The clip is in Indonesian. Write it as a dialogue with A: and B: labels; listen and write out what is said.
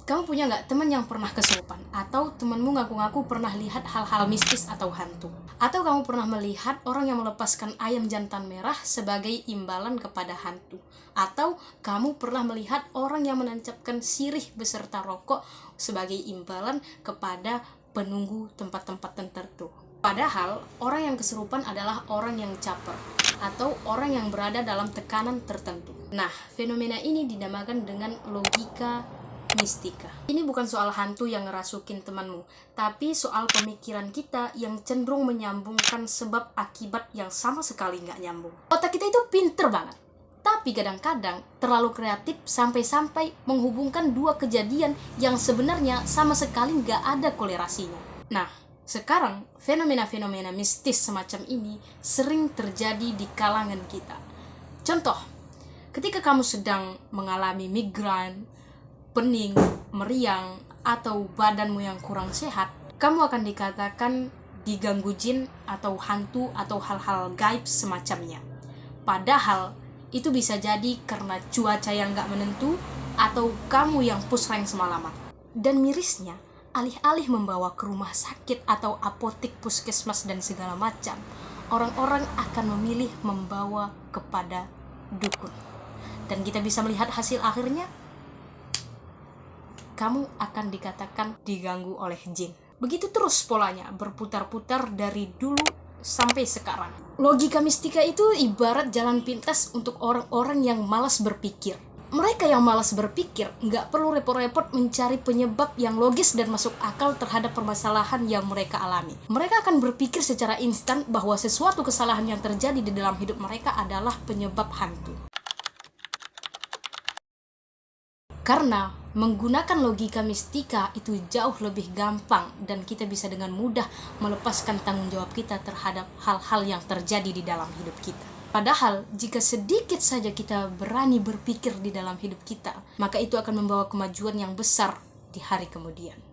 A: Kamu punya nggak teman yang pernah kesurupan? Atau temanmu ngaku-ngaku pernah lihat hal-hal mistis atau hantu? Atau kamu pernah melihat orang yang melepaskan ayam jantan merah sebagai imbalan kepada hantu? Atau kamu pernah melihat orang yang menancapkan sirih beserta rokok sebagai imbalan kepada penunggu tempat-tempat tertentu? Padahal orang yang kesurupan adalah orang yang caper atau orang yang berada dalam tekanan tertentu. Nah, fenomena ini dinamakan dengan logika mistika. Ini bukan soal hantu yang ngerasukin temanmu, tapi soal pemikiran kita yang cenderung menyambungkan sebab akibat yang sama sekali nggak nyambung. Otak kita itu pinter banget, tapi kadang-kadang terlalu kreatif sampai-sampai menghubungkan dua kejadian yang sebenarnya sama sekali nggak ada kolerasinya. Nah, sekarang fenomena-fenomena mistis semacam ini sering terjadi di kalangan kita. Contoh, ketika kamu sedang mengalami migrain, pening, meriang, atau badanmu yang kurang sehat, kamu akan dikatakan diganggu jin atau hantu atau hal-hal gaib semacamnya. Padahal itu bisa jadi karena cuaca yang gak menentu atau kamu yang pusreng semalaman. Dan mirisnya, alih-alih membawa ke rumah sakit atau apotik, puskesmas, dan segala macam, orang-orang akan memilih membawa kepada dukun. Dan kita bisa melihat hasil akhirnya, kamu akan dikatakan diganggu oleh jin. Begitu terus polanya, berputar-putar dari dulu sampai sekarang. Logika mistika itu ibarat jalan pintas untuk orang-orang yang malas berpikir. Mereka yang malas berpikir nggak perlu repot-repot mencari penyebab yang logis dan masuk akal terhadap permasalahan yang mereka alami. Mereka akan berpikir secara instan bahwa sesuatu kesalahan yang terjadi di dalam hidup mereka adalah penyebab hantu. Karena menggunakan logika mistika itu jauh lebih gampang dan kita bisa dengan mudah melepaskan tanggung jawab kita terhadap hal-hal yang terjadi di dalam hidup kita. Padahal jika sedikit saja kita berani berpikir di dalam hidup kita, maka itu akan membawa kemajuan yang besar di hari kemudian.